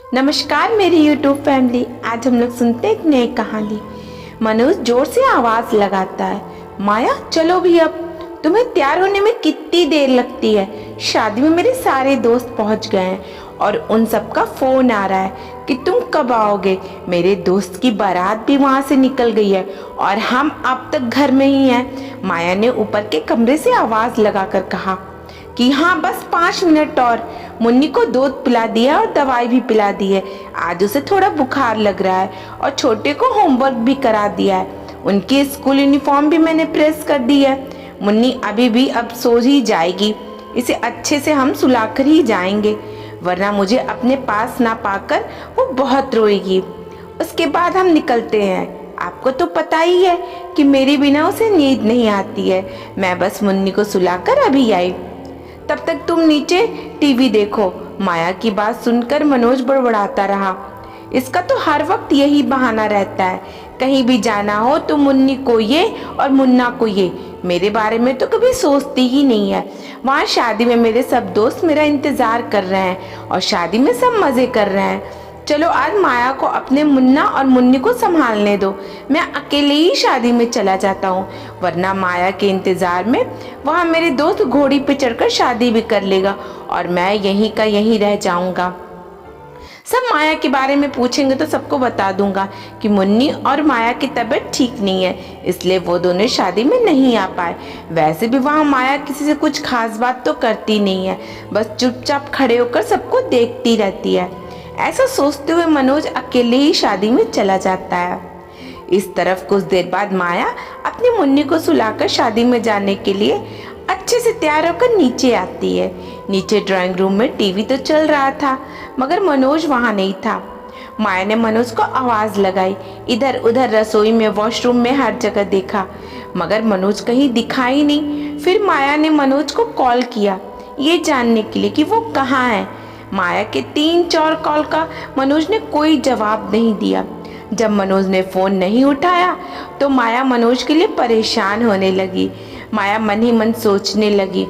नमस्कार मेरी YouTube family. आज हम लोग सुनते हैं एक नई कहानी। मनोज जोर से आवाज लगाता है, माया चलो भी अब। तुम्हें तैयार होने में कितनी देर लगती है? शादी में मेरे सारे दोस्त पहुंच गए हैं और उन सबका फोन आ रहा है कि तुम कब आओगे। मेरे दोस्त की बारात भी वहां से निकल गई है और हम अब तक घर में ही हैं। माया ने ऊपर के कमरे से आवाज लगाकर कहा कि हाँ बस 5 मिनट और। मुन्नी को दूध पिला दिया और दवाई भी पिला दी है। आज उसे थोड़ा बुखार लग रहा है और छोटे को होमवर्क भी करा दिया है। उनकी स्कूल यूनिफॉर्म भी मैंने प्रेस कर दी है। मुन्नी अभी भी अब सो ही जाएगी। इसे अच्छे से हम सुलाकर ही जाएंगे, वरना मुझे अपने पास ना पाकर वो बहुत रोएगी। उसके बाद हम निकलते हैं। आपको तो पता ही है कि मेरे बिना उसे नींद नहीं आती है। मैं बस मुन्नी को सुलाकर अभी आई। तब तक तुम नीचे टीवी देखो। माया की बात सुनकर मनोज बड़बड़ाता रहा। इसका तो हर वक्त यही बहाना रहता है। कहीं भी जाना हो तो मुन्नी को ये और मुन्ना को ये। मेरे बारे में तो कभी सोचती ही नहीं है। वहाँ शादी में मेरे सब दोस्त मेरा इंतजार कर रहे हैं और शादी में सब मजे कर रहे हैं। चलो आज माया को अपने मुन्ना और मुन्नी को संभालने दो। मैं अकेले ही शादी में चला जाता हूँ, वरना माया के इंतजार में वहाँ मेरे दोस्त घोड़ी पे चढ़कर शादी भी कर लेगा और मैं यहीं का यहीं रह जाऊंगा। सब माया के बारे में पूछेंगे तो सबको बता दूंगा कि मुन्नी और माया की तबीयत ठीक नहीं है, इसलिए वो दोनों शादी में नहीं आ पाए। वैसे भी वहाँ माया किसी से कुछ खास बात तो करती नहीं है, बस चुपचाप खड़े होकर सबको देखती रहती है। ऐसा सोचते हुए मनोज अकेले ही शादी में चला जाता है। इस तरफ कुछ देर बाद माया अपनी मुन्नी को सुलाकर शादी में जाने के लिए अच्छे से तैयार होकर नीचे आती है। नीचे ड्राइंग रूम में टीवी तो चल रहा था, मगर मनोज वहां नहीं था। माया ने मनोज को आवाज लगाई। इधर उधर रसोई में, वॉशरूम में, हर जगह देखा, मगर मनोज कहीं दिखा ही नहीं। फिर माया ने मनोज को कॉल किया, ये जानने के लिए कि वो कहाँ है। माया के 3-4 कॉल का मनोज ने कोई जवाब नहीं दिया। जब मनोज ने फोन नहीं उठाया तो माया मनोज के लिए परेशान होने लगी। माया मन ही मन सोचने लगी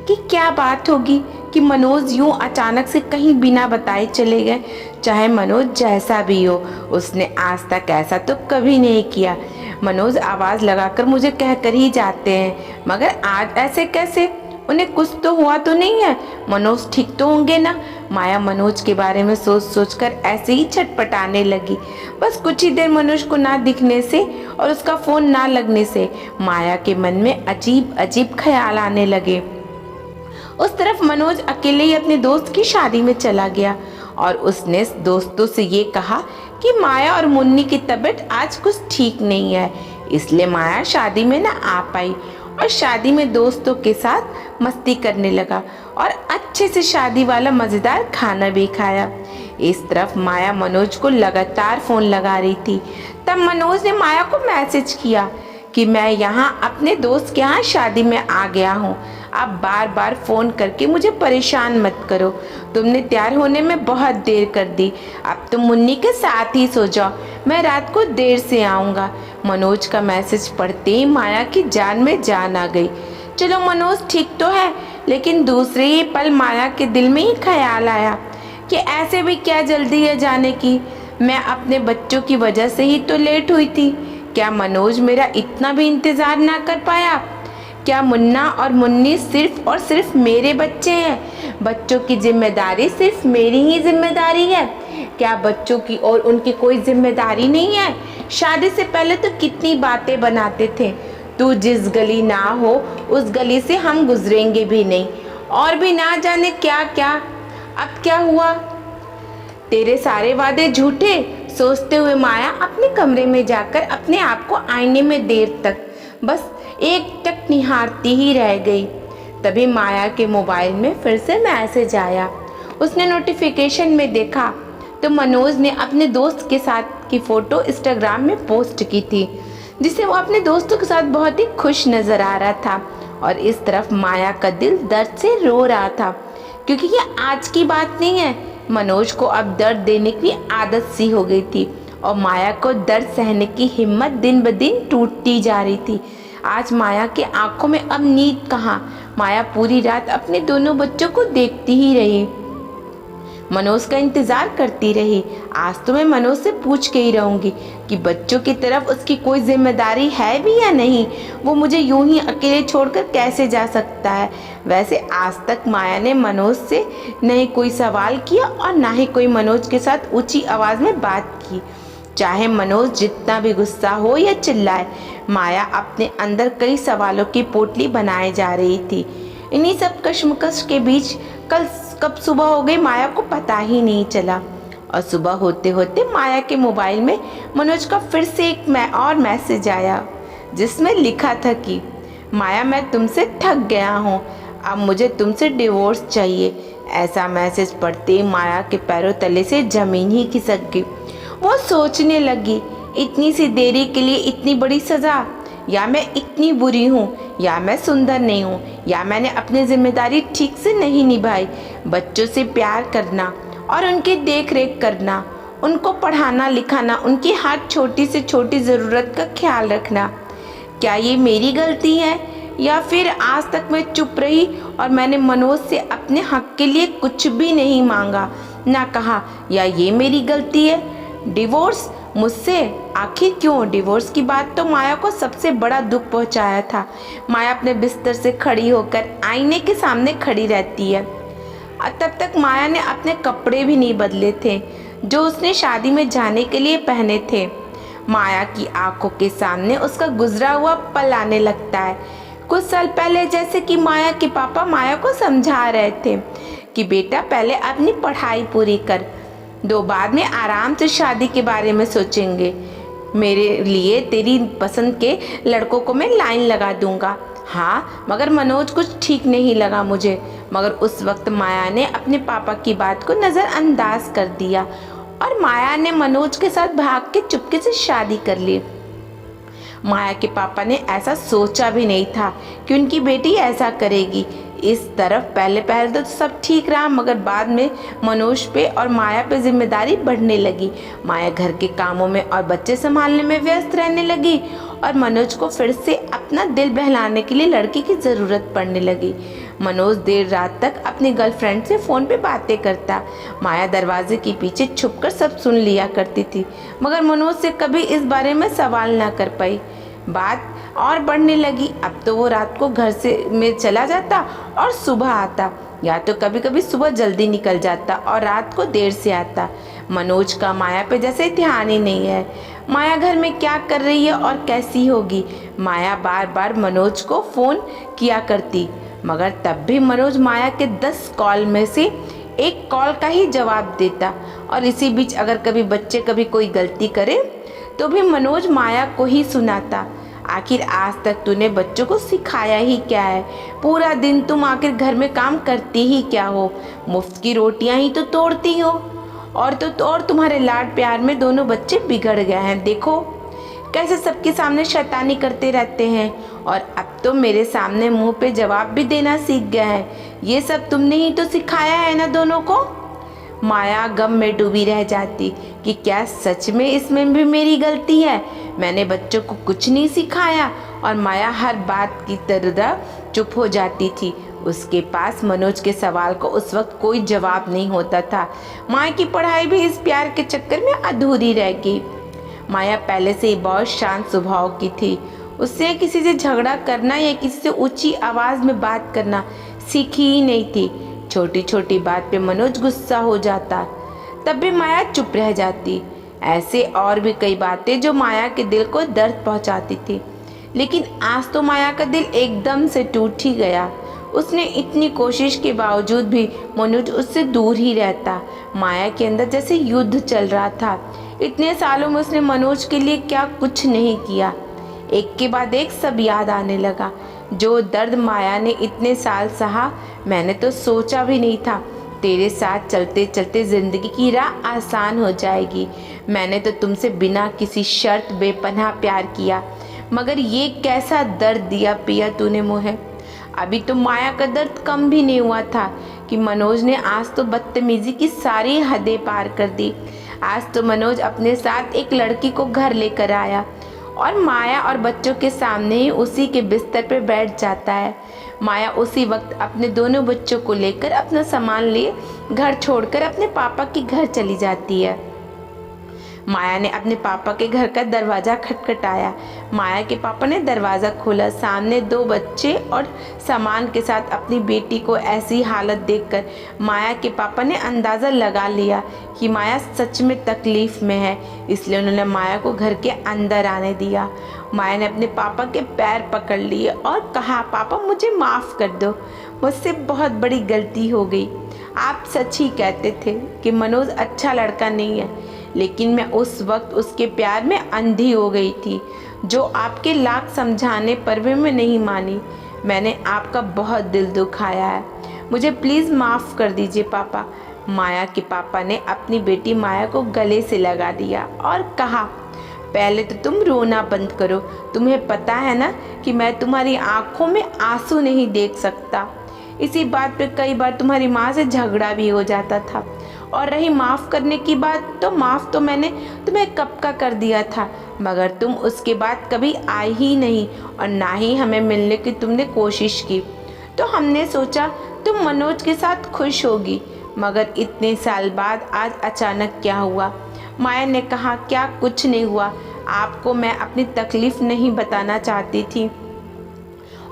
कि क्या बात होगी कि मनोज यूं अचानक से कहीं बिना बताए चले गए। चाहे मनोज जैसा भी हो, उसने आज तक ऐसा तो कभी नहीं किया। मनोज आवाज लगाकर मुझे कहकर ही जाते हैं, मगर आज ऐसे कैसे? उन्हें कुछ तो हुआ तो नहीं है? मनोज ठीक तो होंगे ना? माया मनोज के बारे में सोच सोचकर ऐसे ही छटपटाने लगी। बस कुछ ही देर मनोज को ना दिखने से और उसका फोन ना लगने से माया के मन में अजीब अजीब ख्याल आने लगे। उस तरफ मनोज अकेले ही अपने दोस्त की शादी में चला गया और उसने दोस्तों से ये कहा कि माया और मुन्नी की तबीयत आज कुछ ठीक नहीं है, इसलिए माया शादी में ना आ पाई और शादी में दोस्तों के साथ मस्ती करने लगा और अच्छे से शादी वाला मज़ेदार खाना भी खाया। इस तरफ माया मनोज को लगातार फ़ोन लगा रही थी। तब मनोज ने माया को मैसेज किया कि मैं यहाँ अपने दोस्त के यहाँ शादी में आ गया हूँ। आप बार बार फ़ोन करके मुझे परेशान मत करो। तुमने तैयार होने में बहुत देर कर दी। अब तुम मुन्नी के साथ ही सो जाओ, मैं रात को देर से आऊँगा। मनोज का मैसेज पढ़ते ही माया की जान में जान आ गई। चलो मनोज ठीक तो है, लेकिन दूसरे ही पल माया के दिल में ही ख्याल आया कि ऐसे भी क्या जल्दी है जाने की। मैं अपने बच्चों की वजह से ही तो लेट हुई थी। क्या मनोज मेरा इतना भी इंतज़ार ना कर पाया? क्या मुन्ना और मुन्नी सिर्फ और सिर्फ मेरे बच्चे हैं? बच्चों की जिम्मेदारी सिर्फ मेरी ही जिम्मेदारी है? क्या बच्चों की और उनकी कोई जिम्मेदारी नहीं है? शादी से पहले तो कितनी बातें बनाते थे, तू जिस गली ना हो उस गली से हम गुजरेंगे भी नहीं, और भी ना जाने क्या क्या। अब क्या हुआ? तेरे सारे वादे झूठे, सोचते हुए माया अपने कमरे में जाकर अपने आप को आईने में देर तक बस एक टक निहारती ही रह गई। तभी माया के मोबाइल में फिर से मैसेज आया। उसने नोटिफिकेशन में देखा तो मनोज ने अपने दोस्त के साथ की फ़ोटो इंस्टाग्राम में पोस्ट की थी, जिसे वो अपने दोस्तों के साथ बहुत ही खुश नज़र आ रहा था। और इस तरफ माया का दिल दर्द से रो रहा था, क्योंकि ये आज की बात नहीं है। मनोज को अब दर्द देने की आदत सी हो गई थी और माया को दर्द सहने की हिम्मत दिन ब दिन टूटती जा रही थी। आज माया के आंखों में अब नींद कहाँ। माया पूरी रात अपने दोनों बच्चों को देखती ही रही। मनोज का इंतज़ार करती रही। आज तो मैं मनोज से पूछ के ही रहूँगी कि बच्चों की तरफ उसकी कोई जिम्मेदारी है भी या नहीं। वो मुझे यूं ही अकेले छोड़कर कैसे जा सकता है। वैसे आज तक माया ने मनोज से नहीं कोई सवाल किया और ना ही कोई मनोज के साथ ऊंची आवाज़ में बात की। चाहे मनोज जितना भी गुस्सा हो या चिल्लाए, माया अपने अंदर कई सवालों की पोटली बनाए जा रही थी। इन्हीं सब कश्मकश के बीच कल कब सुबह हो गई माया को पता ही नहीं चला। और सुबह होते होते माया के मोबाइल में मनोज का फिर से एक और मैसेज आया, जिसमें लिखा था कि माया, मैं तुमसे थक गया हूँ, अब मुझे तुमसे डिवोर्स चाहिए। ऐसा मैसेज पढ़ते ही माया के पैरों तले से जमीन ही खिसक गई। वो सोचने लगी, इतनी सी देरी के लिए इतनी बड़ी सज़ा, या मैं इतनी बुरी हूँ, या मैं सुंदर नहीं हूँ, या मैंने अपनी जिम्मेदारी ठीक से नहीं निभाई। बच्चों से प्यार करना और उनकी देख रेख करना, उनको पढ़ाना लिखाना, उनकी हर छोटी से छोटी ज़रूरत का ख्याल रखना, क्या ये मेरी गलती है? या फिर आज तक मैं चुप रही और मैंने मनोज से अपने हक के लिए कुछ भी नहीं मांगा ना कहा, या ये मेरी गलती है? डिवोर्स मुझसे? आखिर क्यों? डिवोर्स की बात तो माया को सबसे बड़ा दुख पहुंचाया था। माया अपने बिस्तर से खड़ी होकर आईने के सामने खड़ी रहती है। तब तक माया ने अपने कपड़े भी नहीं बदले थे जो उसने शादी में जाने के लिए पहने थे। माया की आंखों के सामने उसका गुजरा हुआ पल आने लगता है। कुछ साल पहले जैसे कि माया के पापा माया को समझा रहे थे कि बेटा पहले अपनी पढ़ाई पूरी कर, दो बाद में आराम से शादी के बारे में सोचेंगे। मेरे लिए तेरी पसंद के लड़कों को मैं लाइन लगा दूंगा। हाँ, मगर मनोज कुछ ठीक नहीं लगा मुझे। मगर उस वक्त माया ने अपने पापा की बात को नज़रअंदाज कर दिया और माया ने मनोज के साथ भाग के चुपके से शादी कर ली। माया के पापा ने ऐसा सोचा भी नहीं था कि उनकी बेटी ऐसा करेगी। इस तरफ पहले तो सब ठीक रहा, मगर बाद में मनोज पे और माया पे जिम्मेदारी बढ़ने लगी। माया घर के कामों में और बच्चे संभालने में व्यस्त रहने लगी और मनोज को फिर से अपना दिल बहलाने के लिए लड़की की ज़रूरत पड़ने लगी। मनोज देर रात तक अपनी गर्लफ्रेंड से फ़ोन पे बातें करता। माया दरवाजे के पीछे छुपकर सब सुन लिया करती थी, मगर मनोज से कभी इस बारे में सवाल ना कर पाई। बात और बढ़ने लगी। अब तो वो रात को घर से में चला जाता और सुबह आता, या तो कभी कभी सुबह जल्दी निकल जाता और रात को देर से आता। मनोज का माया पे जैसे ध्यान ही नहीं है। माया घर में क्या कर रही है और कैसी होगी? माया बार बार मनोज को फ़ोन किया करती, मगर तब भी मनोज माया के 10 कॉल में से एक कॉल का ही जवाब देता। और इसी बीच अगर कभी बच्चे कभी कोई गलती करे तो भी मनोज माया को ही सुनाता। आखिर आज तक तूने बच्चों को सिखाया ही क्या है? पूरा दिन तुम आखिर घर में काम करती ही क्या हो? मुफ्त की रोटियां ही तो तोड़ती हो। और तुम्हारे लाड प्यार में दोनों बच्चे बिगड़ गए हैं। देखो कैसे सबके सामने शैतानी करते रहते हैं, और अब तो मेरे सामने मुंह पे जवाब भी देना सीख गए हैं। ये सब तुमने ही तो सिखाया है ना दोनों को। माया गम में डूबी रह जाती कि क्या सच में इसमें भी मेरी गलती है? मैंने बच्चों को कुछ नहीं सिखाया। और माया हर बात की तरह चुप हो जाती थी। उसके पास मनोज के सवाल को उस वक्त कोई जवाब नहीं होता था। माया की पढ़ाई भी इस प्यार के चक्कर में अधूरी रह गई। माया पहले से ही बहुत शांत स्वभाव की थी। उससे किसी से झगड़ा करना या किसी से ऊंची आवाज़ में बात करना सीखी ही नहीं थी। छोटी छोटी बात पे मनोज गुस्सा हो जाता, तब भी माया चुप रह जाती। ऐसे और भी कई बातें जो माया के दिल को दर्द पहुंचाती थी, लेकिन आज तो माया का दिल एकदम से टूट ही गया। उसने इतनी कोशिश के बावजूद भी मनोज उससे दूर ही रहता। माया के अंदर जैसे युद्ध चल रहा था। इतने सालों में उसने मनोज के लिए क्या कुछ नहीं किया। एक के बाद एक सब याद आने लगा। जो दर्द माया ने इतने साल सहा, मैंने तो सोचा भी नहीं था। तेरे साथ चलते चलते ज़िंदगी की राह आसान हो जाएगी। मैंने तो तुमसे बिना किसी शर्त बेपनाह प्यार किया, मगर ये कैसा दर्द दिया पिया तूने मुझे। अभी तो माया का दर्द कम भी नहीं हुआ था कि मनोज ने आज तो बदतमीज़ी की सारी हदें पार कर दी। आज तो मनोज अपने साथ एक लड़की को घर लेकर आया और माया और बच्चों के सामने ही उसी के बिस्तर पर बैठ जाता है। माया उसी वक्त अपने दोनों बच्चों को लेकर अपना सामान लिए घर छोड़कर अपने पापा के घर चली जाती है। माया ने अपने पापा के घर का दरवाज़ा खटखटाया। माया के पापा ने दरवाज़ा खोला। सामने दो बच्चे और सामान के साथ अपनी बेटी को ऐसी हालत देखकर माया के पापा ने अंदाज़ा लगा लिया कि माया सच में तकलीफ़ में है, इसलिए उन्होंने माया को घर के अंदर आने दिया। माया ने अपने पापा के पैर पकड़ लिए और कहा, पापा मुझे माफ़ कर दो, मुझसे बहुत बड़ी गलती हो गई। आप सच ही कहते थे कि मनोज अच्छा लड़का नहीं है, लेकिन मैं उस वक्त उसके प्यार में अंधी हो गई थी, जो आपके लाख समझाने पर भी मैं नहीं मानी। मैंने आपका बहुत दिल दुखाया है, मुझे प्लीज़ माफ़ कर दीजिए पापा। माया के पापा ने अपनी बेटी माया को गले से लगा दिया और कहा, पहले तो तुम रोना बंद करो। तुम्हें पता है ना कि मैं तुम्हारी आंखों में आंसू नहीं देख सकता। इसी बात पे कई बार तुम्हारी माँ से झगड़ा भी हो जाता था। और रही माफ़ करने की बात, तो माफ़ तो मैंने तुम्हें कब का कर दिया था, मगर तुम उसके बाद कभी आई ही नहीं और ना ही हमें मिलने की तुमने कोशिश की। तो हमने सोचा तुम मनोज के साथ खुश होगी, मगर इतने साल बाद आज अचानक क्या हुआ? माया ने कहा, क्या कुछ नहीं हुआ। आपको मैं अपनी तकलीफ़ नहीं बताना चाहती थी,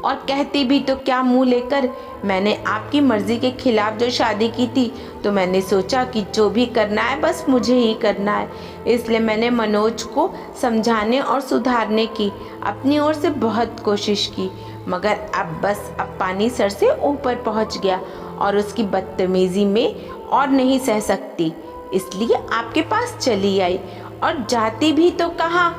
और कहती भी तो क्या मुंह लेकर। मैंने आपकी मर्ज़ी के खिलाफ जो शादी की थी, तो मैंने सोचा कि जो भी करना है बस मुझे ही करना है, इसलिए मैंने मनोज को समझाने और सुधारने की अपनी ओर से बहुत कोशिश की, मगर अब पानी सर से ऊपर पहुंच गया और उसकी बदतमीज़ी में और नहीं सह सकती, इसलिए आपके पास चली आई। और जाती भी तो कहाँ,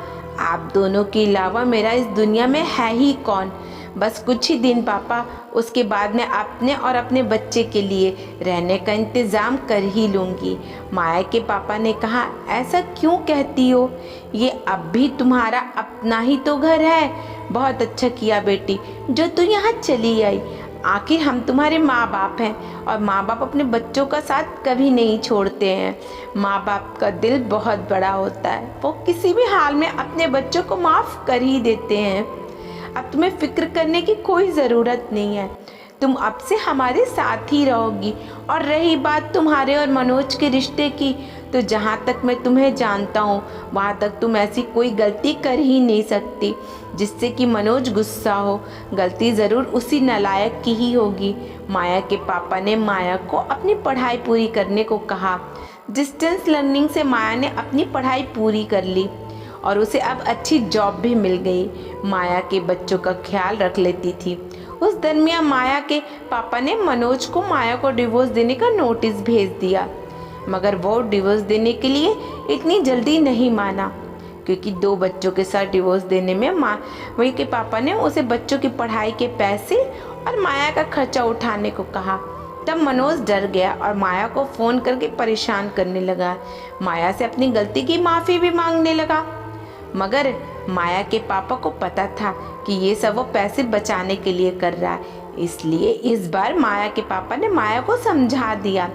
आप दोनों के अलावा मेरा इस दुनिया में है ही कौन। बस कुछ ही दिन पापा, उसके बाद मैं अपने और अपने बच्चे के लिए रहने का इंतज़ाम कर ही लूँगी। माया के पापा ने कहा, ऐसा क्यों कहती हो, ये अब भी तुम्हारा अपना ही तो घर है। बहुत अच्छा किया बेटी जो तू यहाँ चली आई, आखिर हम तुम्हारे माँ बाप हैं और माँ बाप अपने बच्चों का साथ कभी नहीं छोड़ते हैं। माँ बाप का दिल बहुत बड़ा होता है, वो किसी भी हाल में अपने बच्चों को माफ़ कर ही देते हैं। अब तुम्हें फिक्र करने की कोई ज़रूरत नहीं है, तुम अब से हमारे साथ ही रहोगी। और रही बात तुम्हारे और मनोज के रिश्ते की, तो जहाँ तक मैं तुम्हें जानता हूँ वहाँ तक तुम ऐसी कोई गलती कर ही नहीं सकती जिससे कि मनोज गुस्सा हो। गलती ज़रूर उसी नालायक की ही होगी। माया के पापा ने माया को अपनी पढ़ाई पूरी करने को कहा। डिस्टेंस लर्निंग से माया ने अपनी पढ़ाई पूरी कर ली और उसे अब अच्छी जॉब भी मिल गई। माया के बच्चों का ख्याल रख लेती थी। उस दरमियान माया के पापा ने मनोज को माया को डिवोर्स देने का नोटिस भेज दिया, मगर वो डिवोर्स देने के लिए इतनी जल्दी नहीं माना, क्योंकि 2 बच्चों के साथ डिवोर्स देने में वही के पापा ने उसे बच्चों की पढ़ाई के पैसे और माया का खर्चा उठाने को कहा। तब मनोज डर गया और माया को फ़ोन करके परेशान करने लगा। माया से अपनी गलती की माफ़ी भी मांगने लगा, मगर माया के पापा को पता था कि ये सब वो पैसे बचाने के लिए कर रहा है, इसलिए इस बार माया के पापा ने माया को समझा दिया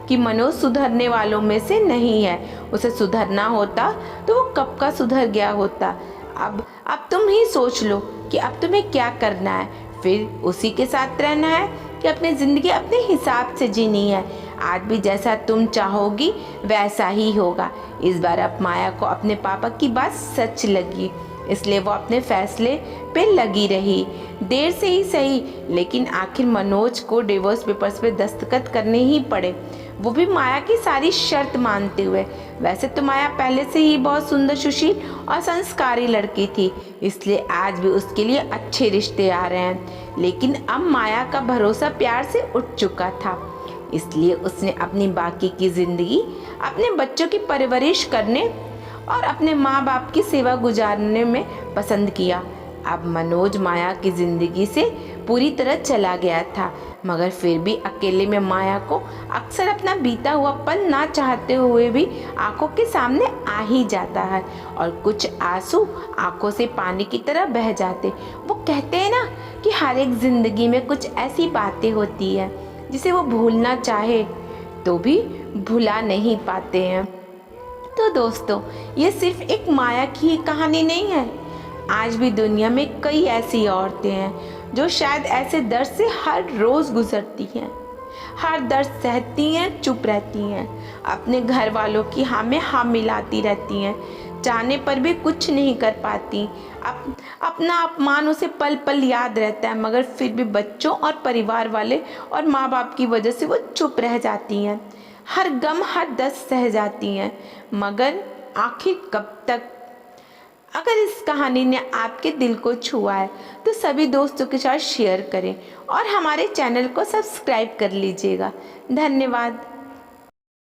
कि मनोज सुधरने वालों में से नहीं है। उसे सुधरना होता तो वो कब का सुधर गया होता। अब तुम ही सोच लो कि अब तुम्हें क्या करना है, फिर उसी के साथ रहना है कि अपनी ज़िंदगी अपने हिसाब से जीनी है। आज भी जैसा तुम चाहोगी वैसा ही होगा। इस बार अब माया को अपने पापा की बात सच लगी, इसलिए वो अपने फैसले पे लगी रही। देर से ही सही, लेकिन आखिर मनोज को डिवोर्स पेपर्स पे दस्तखत करने ही पड़े, वो भी माया की सारी शर्त मानते हुए। वैसे तो माया पहले से ही बहुत सुंदर, सुशील और संस्कारी लड़की थी, इसलिए आज भी उसके लिए अच्छे रिश्ते आ रहे हैं। लेकिन अब माया का भरोसा प्यार से उठ चुका था, इसलिए उसने अपनी बाकी की ज़िंदगी अपने बच्चों की परवरिश करने और अपने माँ बाप की सेवा गुजारने में पसंद किया। अब मनोज माया की ज़िंदगी से पूरी तरह चला गया था, मगर फिर भी अकेले में माया को अक्सर अपना बीता हुआ पल ना चाहते हुए भी आंखों के सामने आ ही जाता है, और कुछ आंसू आंखों से पानी की तरह बह जाते। वो कहते हैं ना कि हर एक ज़िंदगी में कुछ ऐसी बातें होती है जिसे वो भूलना चाहे तो भी भुला नहीं पाते हैं। तो दोस्तों, ये सिर्फ एक माया की ही कहानी नहीं है। आज भी दुनिया में कई ऐसी औरतें हैं जो शायद ऐसे दर्द से हर रोज़ गुजरती हैं, हर दर्द सहती हैं, चुप रहती हैं, अपने घर वालों की हाँ में हाँ मिलाती रहती हैं, चाहने पर भी कुछ नहीं कर पाती। अपना अपमान उसे पल पल याद रहता है, मगर फिर भी बच्चों और परिवार वाले और माँ बाप की वजह से वो चुप रह जाती हैं, हर गम हर दर्द सह जाती हैं, मगर आखिर कब तक। अगर इस कहानी ने आपके दिल को छुआ है तो सभी दोस्तों के साथ शेयर करें और हमारे चैनल को सब्सक्राइब कर लीजिएगा। धन्यवाद।